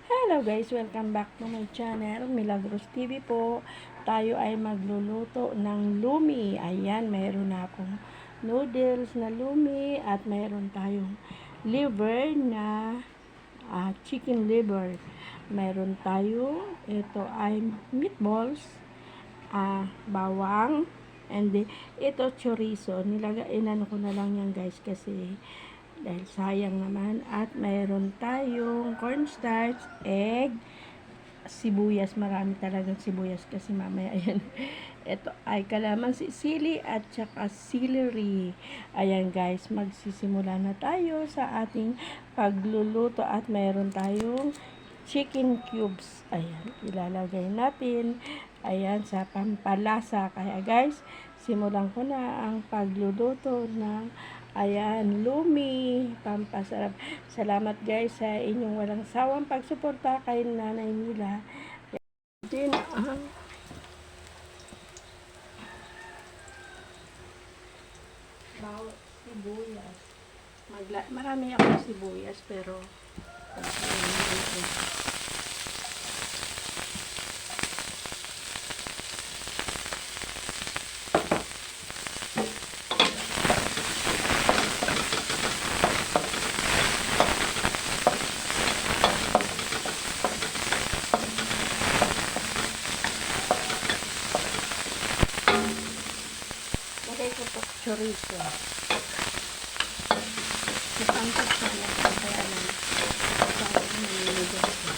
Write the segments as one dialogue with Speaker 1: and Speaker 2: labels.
Speaker 1: Hello guys, welcome back to my channel, Milagros TV po. Tayo ay magluluto ng lumi. Ayan, mayroon na akong noodles na lumi at mayroon tayong liver na chicken liver. Mayroon tayo, ito ay meatballs, bawang, and ito chorizo. Inano ko na lang yan guys kasi dahil sayang naman. At mayroon tayong cornstarch, egg, sibuyas. Marami talagang sibuyas kasi mamaya ayan. Ito ay kalamansi, sili at saka celery. Ayan guys, magsisimula na tayo sa ating pagluluto at mayroon tayong chicken cubes. Ayan, ilalagay natin. Ayan, sa pampalasa. Kaya guys, simulan ko na ang pagluluto ng ayan, lumi, pampasarap. Salamat guys sa inyong walang sawang pagsuporta kay Nanay Mila. Din ang bawang sibuyas. Marami akong sibuyas pero lagay ko po chorizo. Napangkot ko lang kaya lang parang naninigas ko.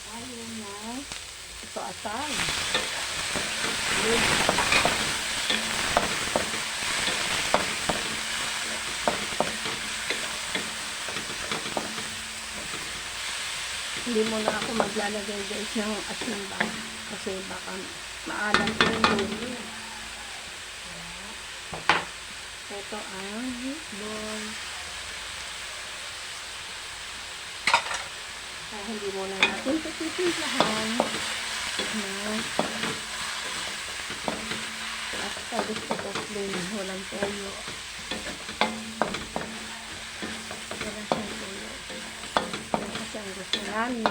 Speaker 1: Tayo na ito asal. Hindi muna ako maglalagay guys ng asin ba kasi baka maalam ko yung lumi. Ito ang meatball. Kaya hindi muna natin patitimplahan na basta gusto ko plain, walang toyo. Wala siyang toyo. Kasi ang gusto namin.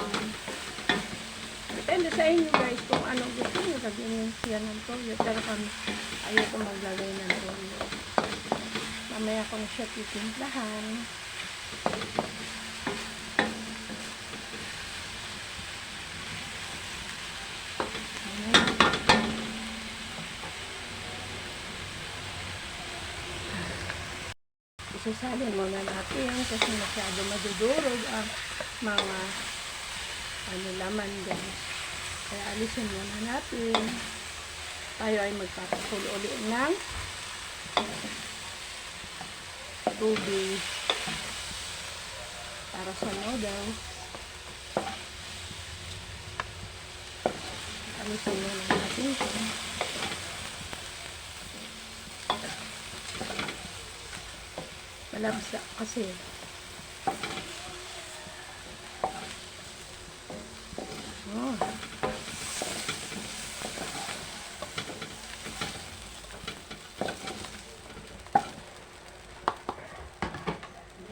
Speaker 1: Depende sa inyo guys kung anong gusto nyo. Lagyan nyo siya ng toyo. Pero kami ayaw ko maglagay ng toyo. Mamaya ko na siya titimplahan. Isasalin muna natin kasi masyado madudurog ang mga laman guys. Kaya alisin muna natin. Tayo ay magpapakulo ulit ng tubig para sa noodles. Alisin muna natin ito. Malabsa kasi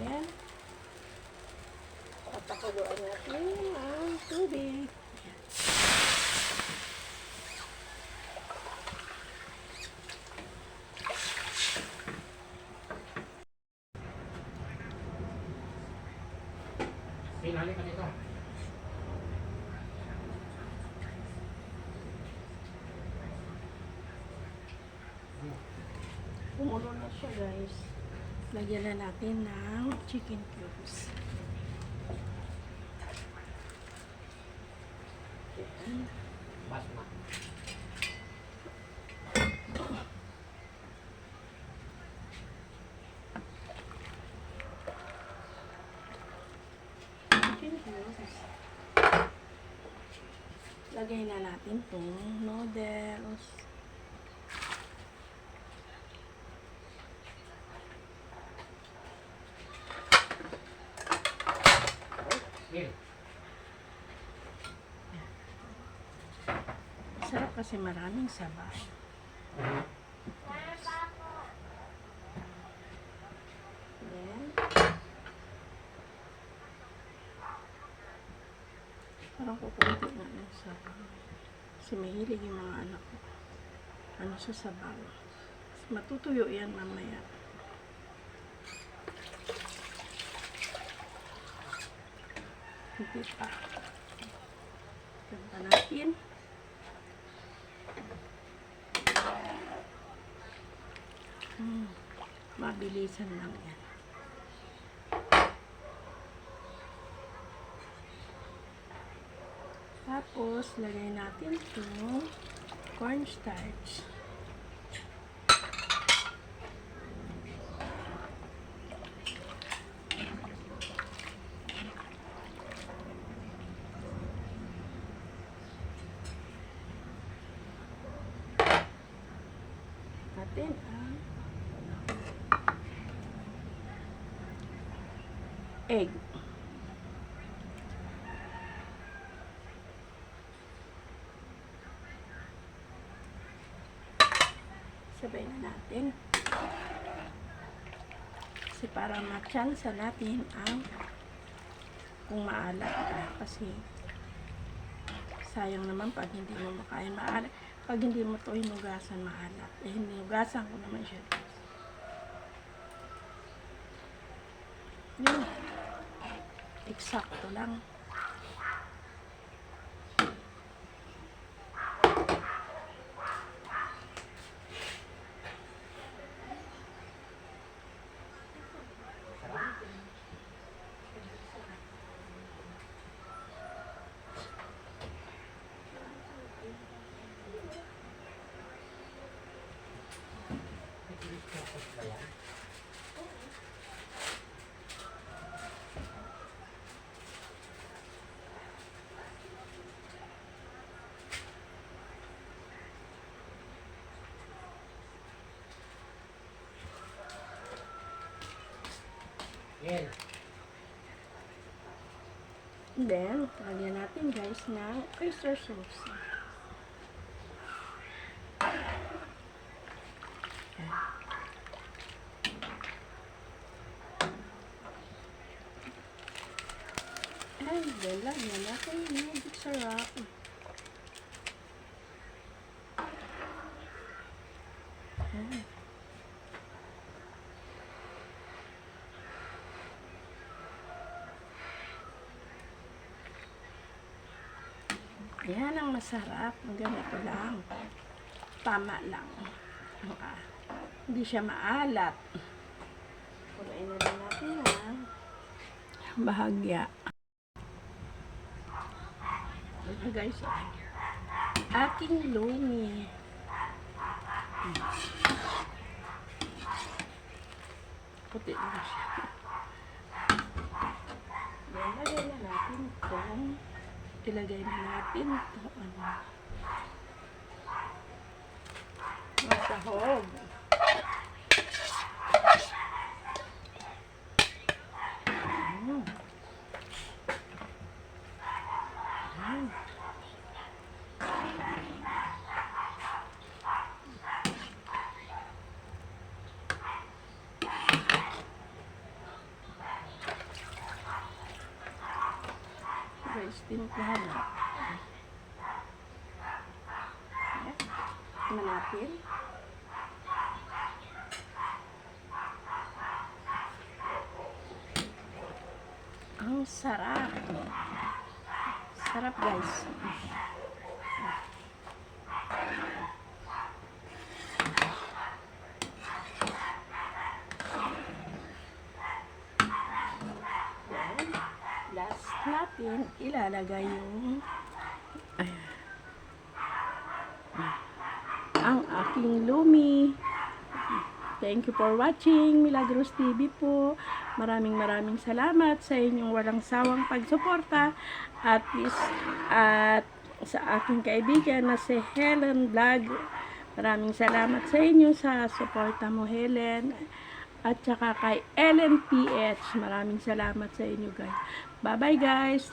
Speaker 1: then papakuluan natin ang tubig.
Speaker 2: Pinali ka dito.
Speaker 1: Kumulo na siya guys. Lagyan na natin ng chicken cubes.
Speaker 2: Basma.
Speaker 1: Chicken cubes. Lagay na natin itong noodles. Sarap kasi maraming sabaw. parang kukunti na lang sa kasi mahilig yung mga anak ko. Ano sa sabaw. Matutuyo yan mamaya. Hindi pa. Ganda natin. Mabilisan lang yan. Tapos, lagay natin itong cornstarch. Natin ang egg. Sabay na natin. Kasi para ma-chance natin ang kung maalat ka. Kasi sayang naman pag hindi mo makain maalat. Pag hindi mo ito hinugasan maalat. Eh, hinugasan ko naman siya. Yun. Eksakto lang.
Speaker 2: Yan.
Speaker 1: Then, lagyan natin guys ng oyster sauce. And then, lagyan natin yung magic syrup. Yan ang masarap. Ang ganito lang. Tama lang. Hindi siya maalat. Punuin na lang natin ang bahagya. Ito guys, aking lumi. Puti na siya. Then, lagay na natin itong ilagay na natin ito masahog. Guys, timplahan na. Tignan natin. Ang sarap. Sarap guys. Last natin ilalagay yung ang aking lumi. Thank you for watching Milagros TV po. Maraming salamat sa inyong walang sawang pagsuporta at sa aking kaibigan na si Helen Vlog. Maraming salamat sa inyo sa suporta mo, Helen. At saka kay Ellen PH. Maraming salamat sa inyo guys. Bye bye guys.